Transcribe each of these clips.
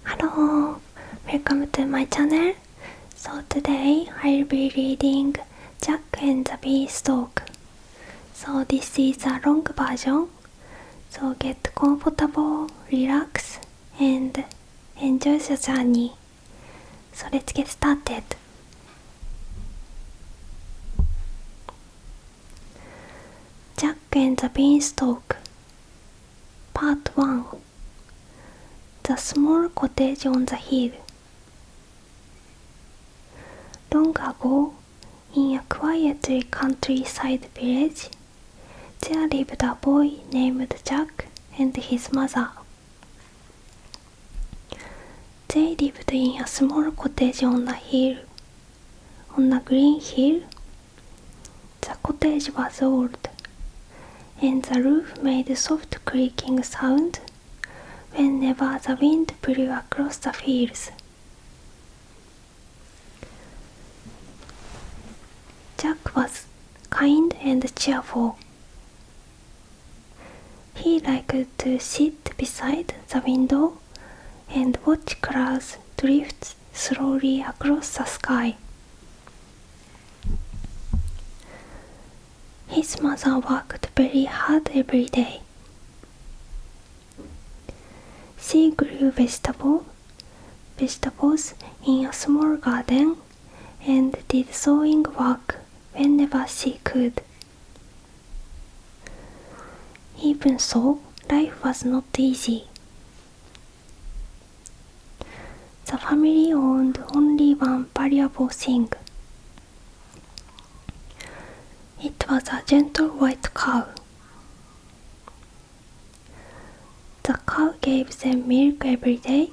Hello, welcome to my channel. So today I'll be reading Jack and the Beanstalk. So this is a long version. So get comfortable, relax, and enjoy the journey. So let's get started. Jack and the Beanstalk Part 1. The small cottage on the hill. Long ago, in a quiet countryside village, there lived a boy named Jack and his mother. They lived in a small cottage on a hill. On a green hill, the cottage was old, and the roof made soft creaking sound whenever the wind blew across the fields. Jack was kind and cheerful. He liked to sit beside the window and watch clouds drift slowly across the sky. His mother worked very hard every day. She grew vegetables in a small garden and did sewing work whenever she could. Even so, life was not easy. The family owned only one valuable thing. It was a gentle white cow. The cow gave them milk every day,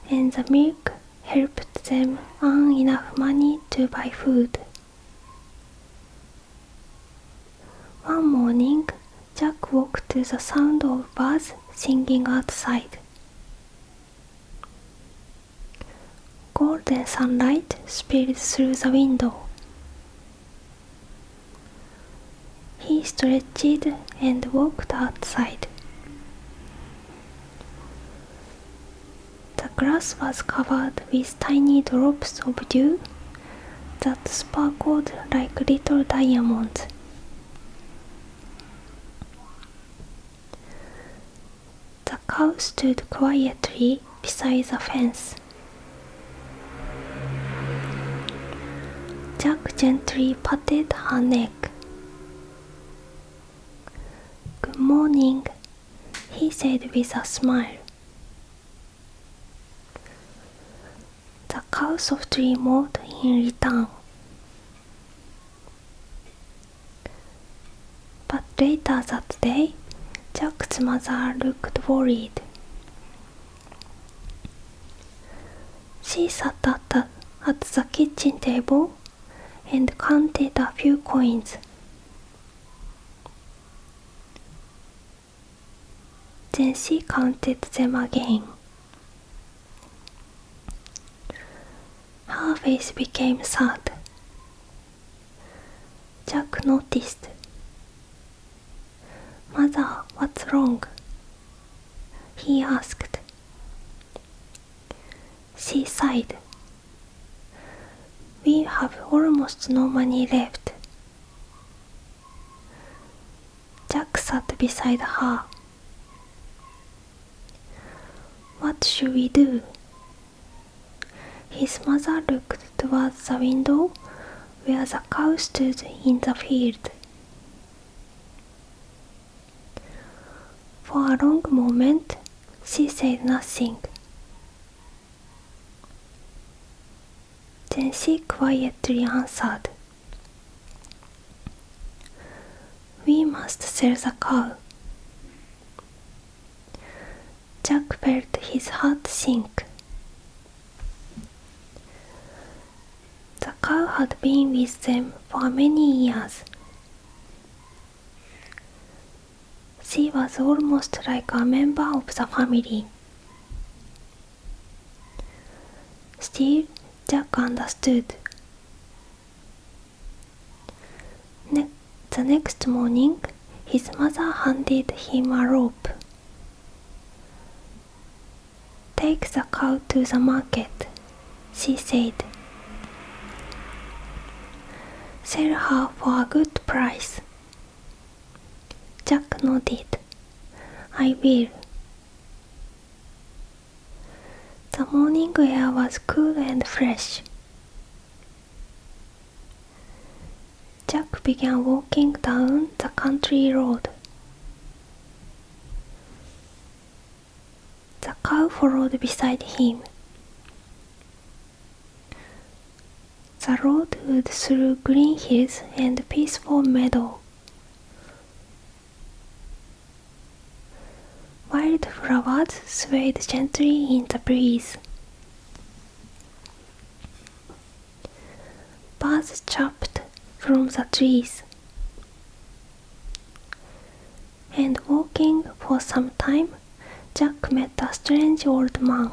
and the milk helped them earn enough money to buy food. One morning, Jack woke to the sound of birds singing outside. Golden sunlight spilled through the window. He stretched and walked outside. The grass was covered with tiny drops of dew that sparkled like little diamonds. The cow stood quietly beside the fence. Jack gently patted her neck. "Good morning," he said with a smile. The cow softly mowed in return. But later that day, Jack's mother looked worried. She sat at the kitchen table and counted a few coins. Then she counted them again. Her face became sad. Jack noticed. "Mother, what's wrong?" he asked. She sighed. "We have almost no money left." Jack sat beside her. "What should we do?" His mother looked towards the window where the cow stood in the field. For a long moment, she said nothing. Then she quietly answered, "We must sell the cow." Jack felt his heart sink. The cow had been with them for many years. She was almost like a member of the family. Still, Jack understood. The next morning, his mother handed him a rope. Take the cow to the market, she said. Sell her for a good price. Jack nodded. I will. The morning air was cool and fresh. Jack began walking down the country road. The cow followed beside him. The road wound through green hills and peaceful meadow. Wild flowers swayed gently in the breeze. Birds chirped from the trees. And walking for some time, Jack met a strange old man.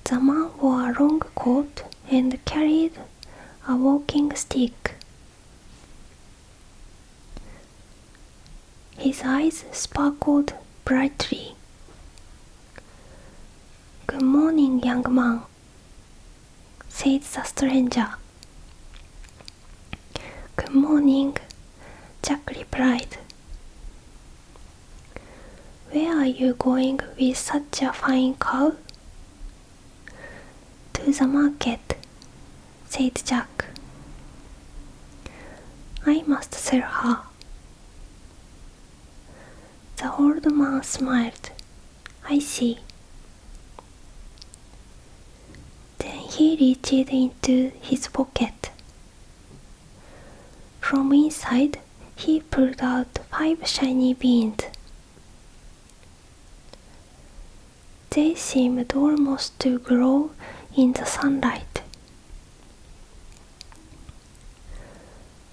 The man wore a long coat and carried a walking stick. His eyes sparkled brightly. Good morning, young man, said the stranger. Good morning, Jack replied. Where are you going with such a fine cow? To the market, said Jack. I must sell her. The old man smiled. I see. Then he reached into his pocket. From inside, he pulled out 5 shiny beans. They seemed almost to glow in the sunlight.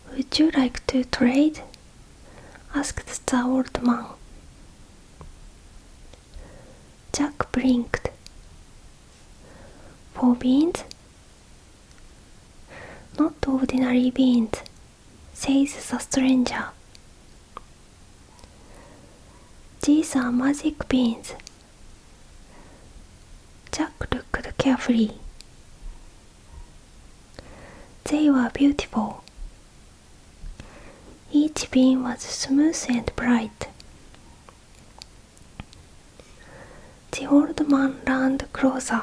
Would you like to trade? Asked the old man. Jack blinked. For beans? Not ordinary beans, says the stranger. These are magic beans. Jack looked carefully. They were beautiful. Each bean was smooth and bright. The old man leaned closer.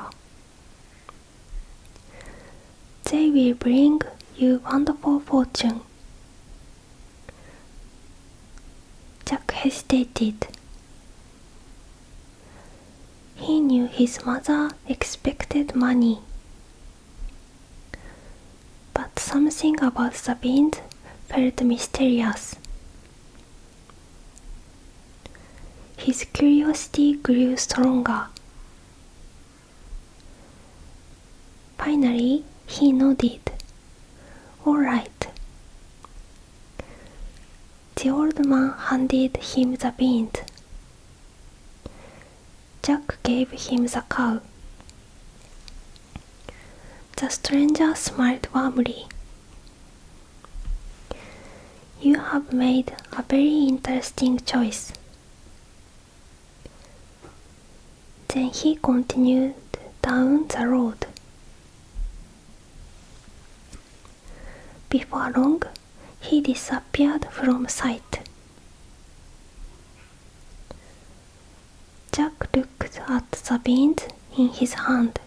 They will bring you wonderful fortune. Jack hesitated. He knew his mother expected money. But something about the beans felt mysterious. His curiosity grew stronger. Finally, he nodded. All right. The old man handed him the beans. Jack gave him the cow. The stranger smiled warmly. You have made a very interesting choice. Then he continued down the road. Before long, he disappeared from sight. Jack looked at the beans in his hand.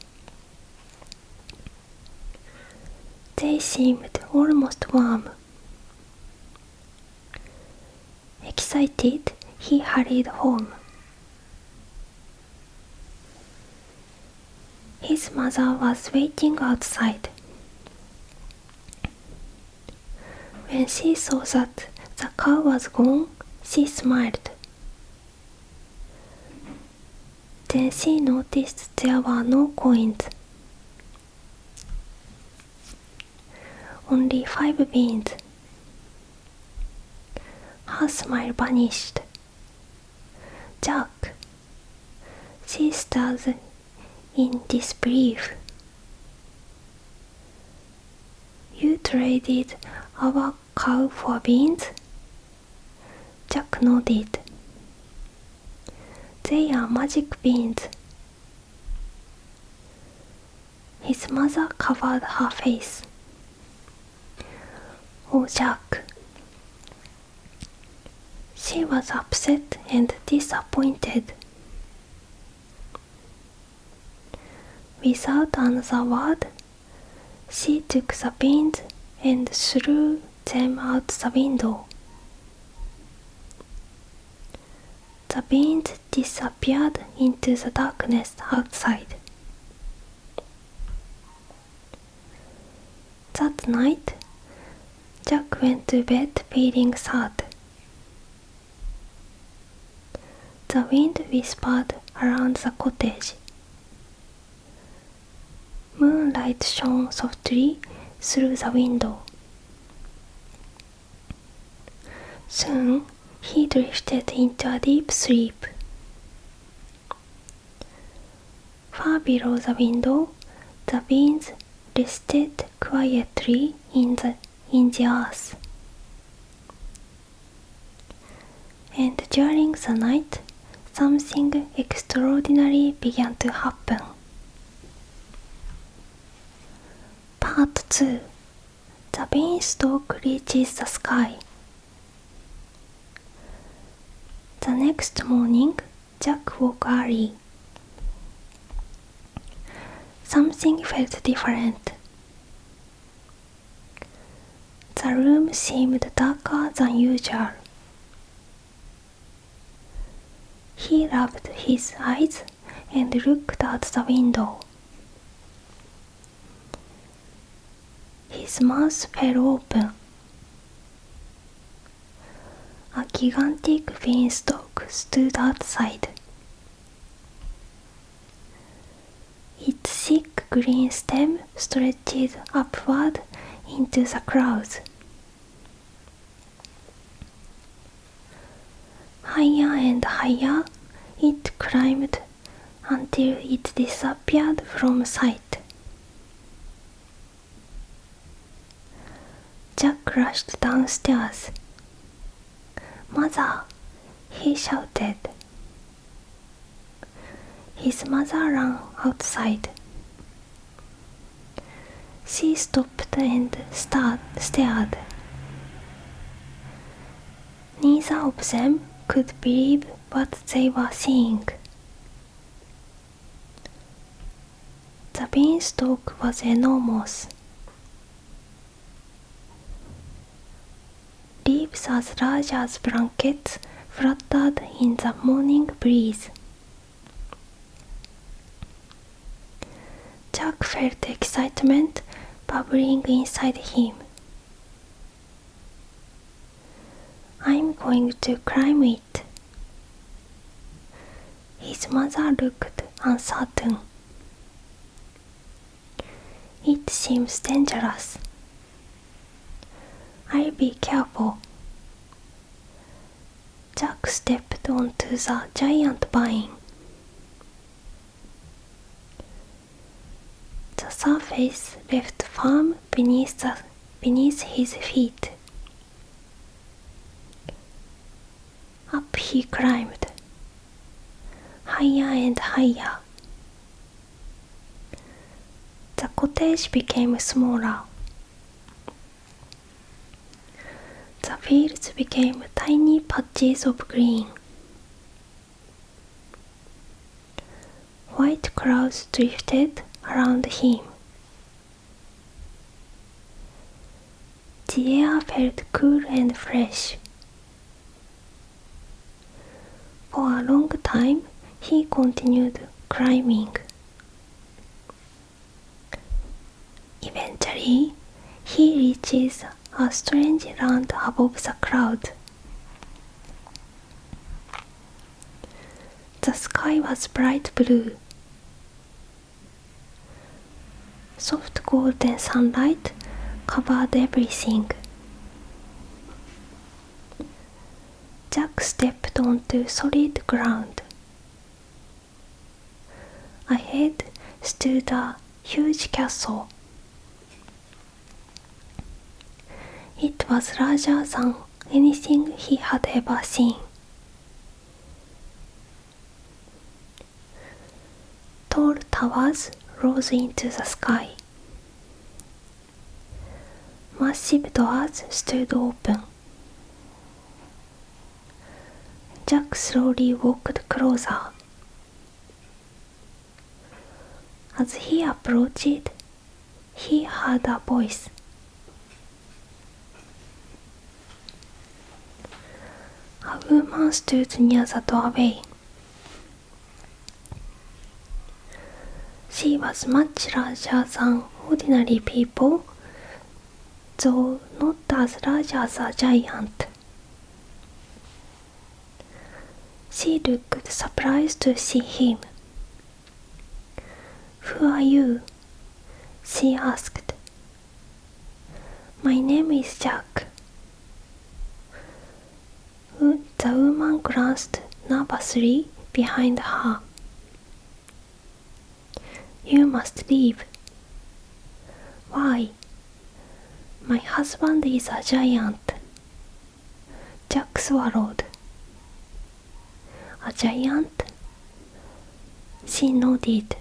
They seemed almost warm. Excited, he hurried home. His mother was waiting outside. When she saw that the cow was gone, she smiled. Then she noticed there were no coins. Only 5 beans. Her smile vanished. Jack, she stared in disbelief. You traded our cow for beans? Jack nodded. They are magic beans. His mother covered her face. Oh, Jack. She was upset and disappointed. Without another word, she took the beans and threw them out the window. The beans disappeared into the darkness outside. That night, Jack went to bed feeling sad. The wind whispered around the cottage. Moonlight shone softly through the window. Soon he drifted into a deep sleep. Far below the window, the beans rested quietly in the earth. And during the night, something extraordinary began to happen. Part 2. The beanstalk reaches the sky. The next morning, Jack woke early. Something felt different. The room seemed darker than usual. He rubbed his eyes and looked out the window. His mouth fell open. A gigantic beanstalk stood outside. Its thick green stem stretched upward into the clouds. Higher and higher it climbed until it disappeared from sight. Jack rushed downstairs. "Mother!" he shouted. His mother ran outside. She stopped and stared. Neither of them could believe what they were seeing. The beanstalk was enormous. Leaves as large as blankets fluttered in the morning breeze. Jack felt excitement bubbling inside him. "I'm going to climb it." His mother looked uncertain. "It seems dangerous." "I'll be careful." Jack stepped onto the giant vine. The surface left firm beneath his feet. Up he climbed, higher and higher. The cottage became smaller. The fields became tiny patches of green. White clouds drifted around him. The air felt cool and fresh. For a long time, he continued climbing. Eventually, he reaches a strange land above the cloud. The sky was bright blue. Soft golden sunlight covered everything. Jack stepped onto solid ground. Ahead stood a huge castle. It was larger than anything he had ever seen. Tall towers rose into the sky. Massive doors stood open. Jack slowly walked closer. As he approached, he heard a voice. A woman stood near the doorway. She was much larger than ordinary people, though not as large as a giant. She looked surprised to see him. "Who are you?" she asked. "My name is Jack." The woman glanced nervously behind her. "You must leave." "Why?" "My husband is a giant." Jack swallowed. "A giant?" She nodded.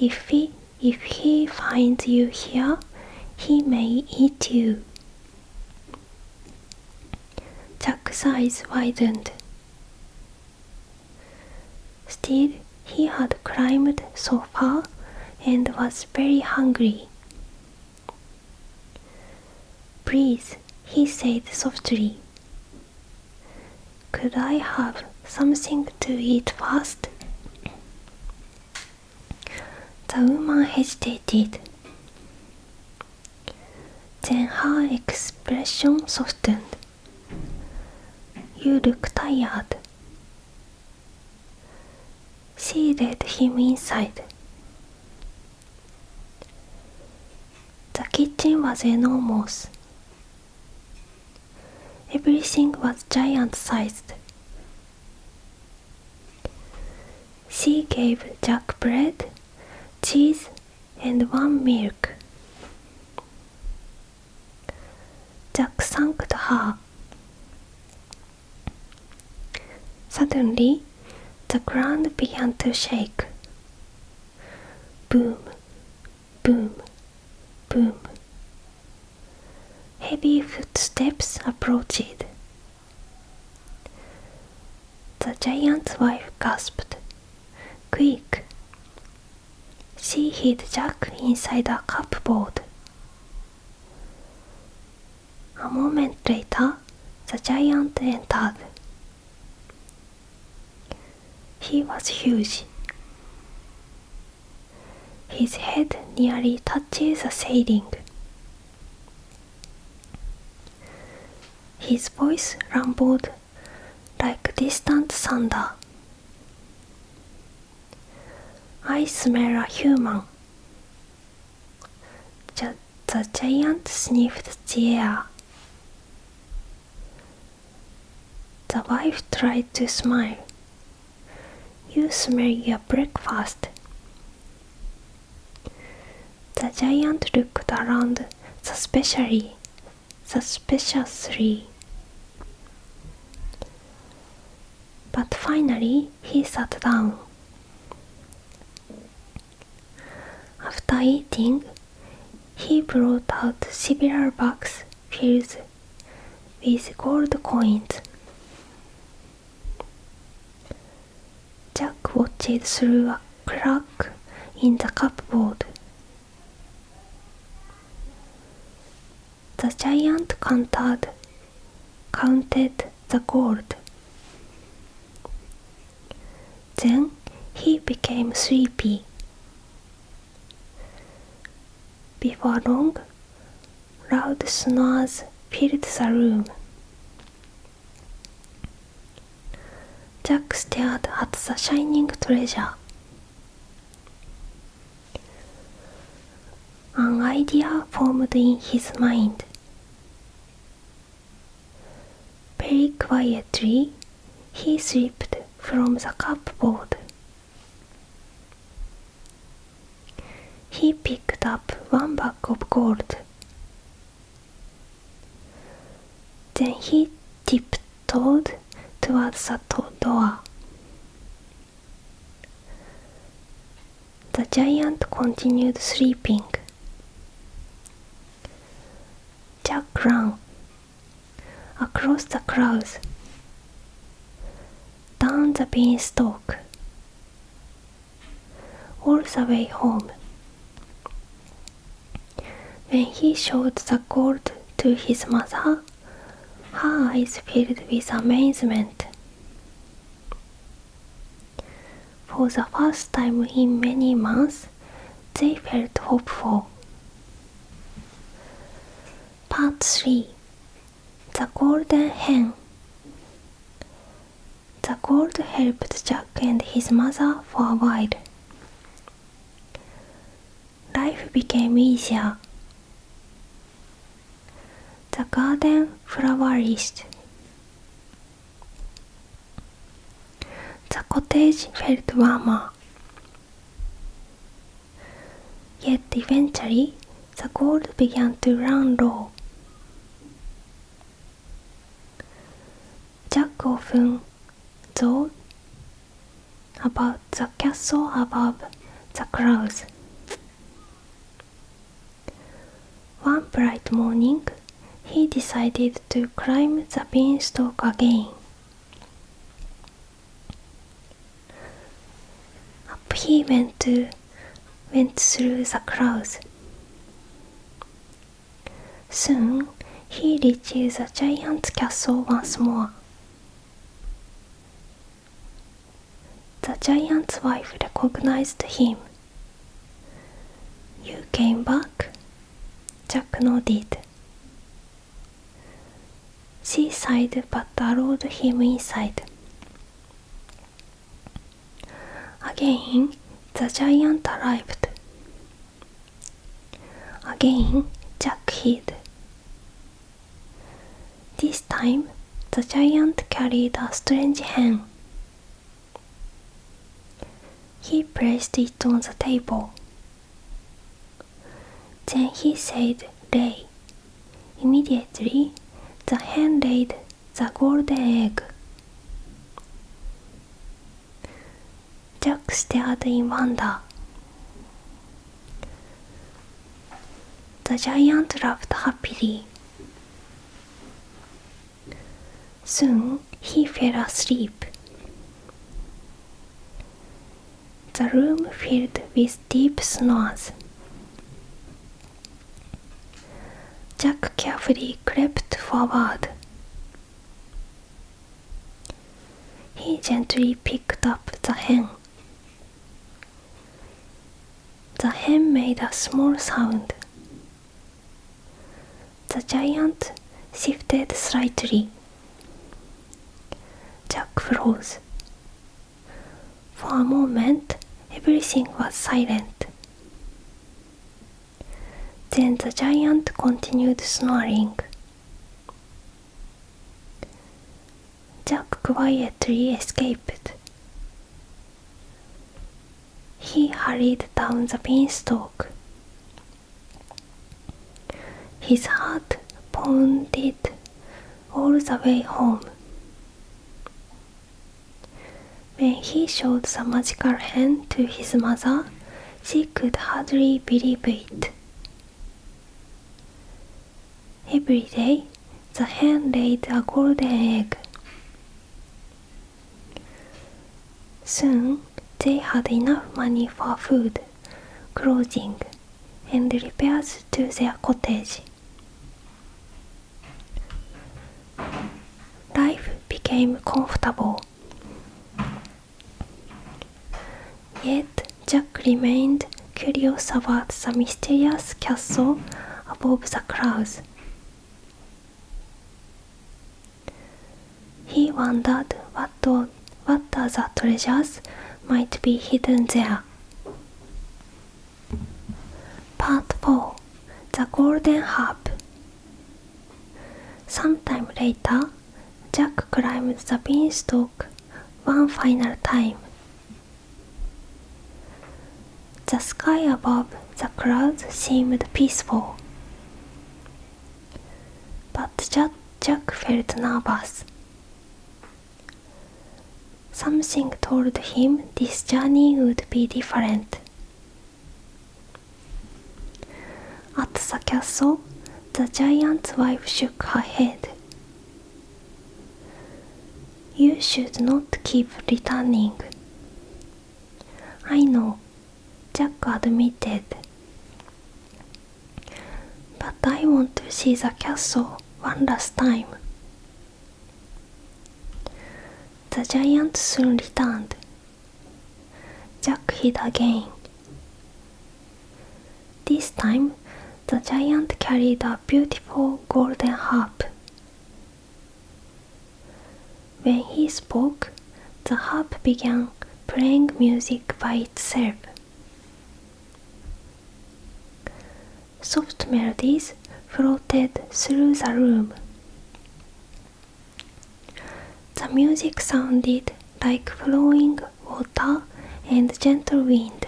If he finds you here, he may eat you." Jack's eyes widened. Still, he had climbed so far and was very hungry. "Please," he said softly. "Could I have something to eat first?" The woman hesitated. Then her expression softened. "You look tired." She led him inside. The kitchen was enormous. Everything was giant-sized. She gave Jack bread, cheese, and warm milk. Jack thanked her. Suddenly, the ground began to shake. Boom, boom, boom. Heavy footsteps approached. The giant's wife gasped. "Quick!" She hid Jack inside a cupboard. A moment later, the giant entered. He was huge. His head nearly touched the ceiling. His voice rumbled like distant thunder. "I smell a human." The giant sniffed the air. The wife tried to smile. "You smell your breakfast." The giant looked around suspiciously. But finally he sat down. After eating, he brought out several bags filled with gold coins. Jack watched through a crack in the cupboard. The giant counted the gold. Then he became sleepy. Before long, loud snores filled the room. Jack stared at the shining treasure. An idea formed in his mind. Very quietly, he slipped from the cupboard. He picked up one bag of gold. Then he tiptoed towards the door. The giant continued sleeping. Jack ran across the crowds, down the beanstalk, all the way home. When he showed the gold to his mother, her eyes filled with amazement. For the first time in many months, they felt hopeful. Part 3. The Golden Hen. The gold helped Jack and his mother for a while. Life became easier. The garden flourished. The cottage felt warmer. Yet eventually, the gold began to run low. Jack often thought about the castle above the clouds. One bright morning, he decided to climb the beanstalk again. Up he went through the clouds. Soon, he reached the giant castle once more. The giant's wife recognized him. "You came back?" Jack nodded. She sighed but allowed him inside. Again, the giant arrived. Again, Jack hid. This time, the giant carried a strange hen. He placed it on the table. Then he said, "Lay." Immediately, the hen laid the golden egg. Jack stared in wonder. The giant laughed happily. Soon he fell asleep. The room filled with deep snores. Jack carefully crept forward. He gently picked up the hen. The hen made a small sound. The giant shifted slightly. Jack froze. For a moment, everything was silent. Then the giant continued snoring. Jack quietly escaped. He hurried down the beanstalk. His heart pounded all the way home. When he showed the magical hen to his mother, she could hardly believe it. Every day, the hen laid a golden egg. Soon, they had enough money for food, clothing, and repairs to their cottage. Life became comfortable. Yet, Jack remained curious about the mysterious castle above the clouds. He wondered what other treasures might be hidden there. Part 4. The Golden Harp. Sometime later, Jack climbed the beanstalk one final time. The sky above the clouds seemed peaceful. But Jack felt nervous. Something told him this journey would be different. castle, the giant's wife shook her head. You should not keep returning. I know, Jack admitted. But I want to see the castle one last time. The giant soon returned. Jack hid again. This time, the giant carried a beautiful golden harp. When he spoke, the harp began playing music by itself. Soft melodies floated through the room. The music sounded like flowing water and gentle wind.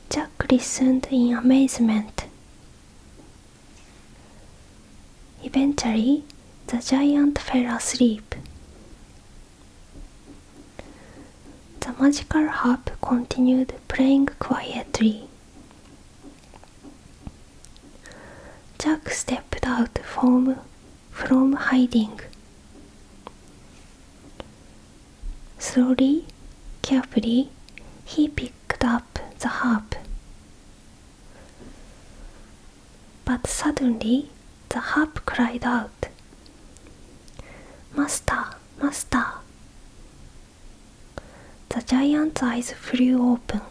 Jack listened in amazement. Eventually, the giant fell asleep. The magical harp continued playing quietly. Jack stepped out from hiding. Slowly, carefully, he picked up the harp. But suddenly, the harp cried out, "Master, Master!" The giant's eyes flew open.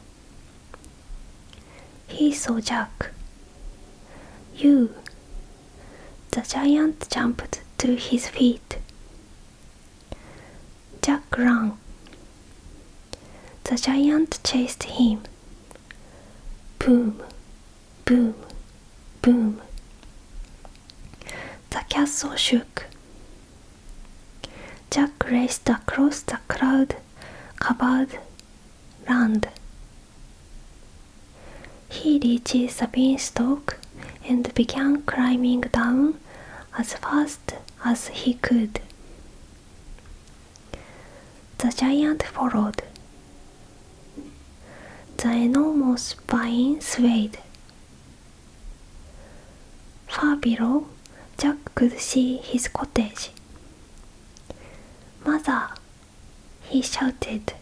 He saw Jack. "You!" The giant jumped to his feet. Jack ran. The giant chased him. Boom, boom, boom. The castle shook. Jack raced across the cloud-covered land. He reached the beanstalk and began climbing down as fast as he could. The giant followed. The enormous vine swayed. Far below, Jack could see his cottage. "Mother!" he shouted.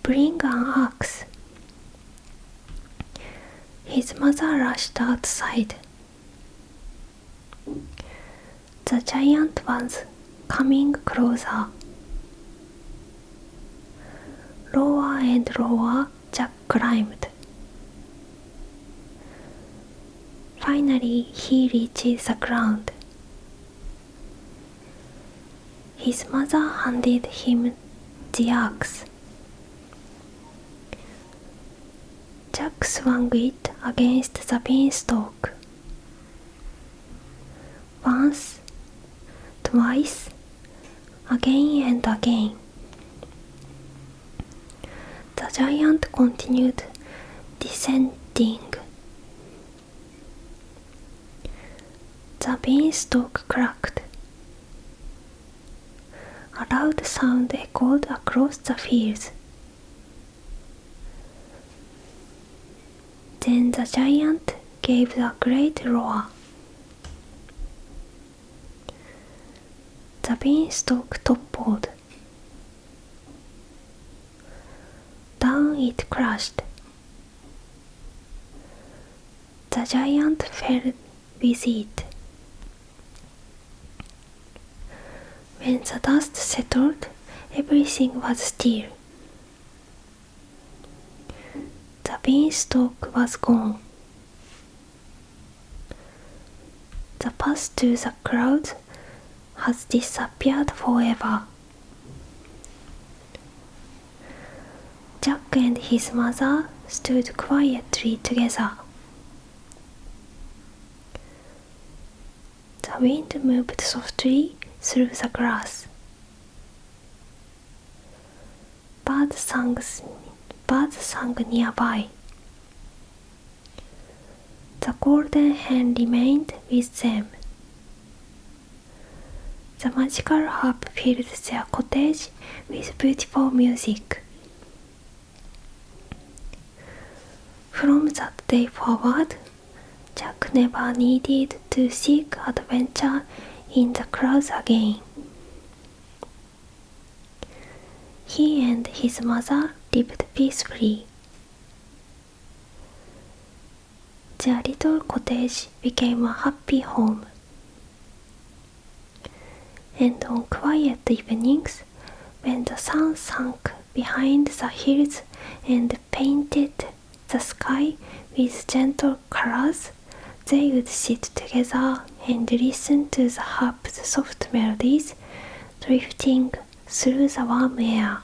"Bring an axe." His mother rushed outside. The giant was coming closer. Lower and lower, Jack climbed. Finally, he reached the ground. His mother handed him the axe. Jack swung it against the beanstalk. Once, twice, again and again. The giant continued descending. The beanstalk cracked. A loud sound echoed across the fields. Then the giant gave a great roar. The beanstalk toppled. Down it crashed. The giant fell with it. When the dust settled, everything was still. The beanstalk was gone. The path to the clouds has disappeared forever. Jack and his mother stood quietly together. The wind moved softly through the grass. Birds sang nearby. The Golden Hen remained with them. The magical harp filled their cottage with beautiful music. From that day forward, Jack never needed to seek adventure in the clouds again. He and his mother lived peacefully. Their little cottage became a happy home. And on quiet evenings, when the sun sank behind the hills and painted the sky with gentle colors, they would sit together and listen to the harp's soft melodies drifting through the warm air.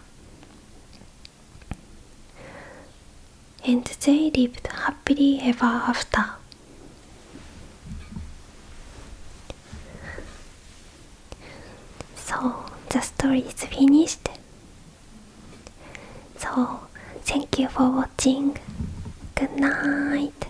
And they lived happily ever after. So the story is finished. So thank you for watching. Good night.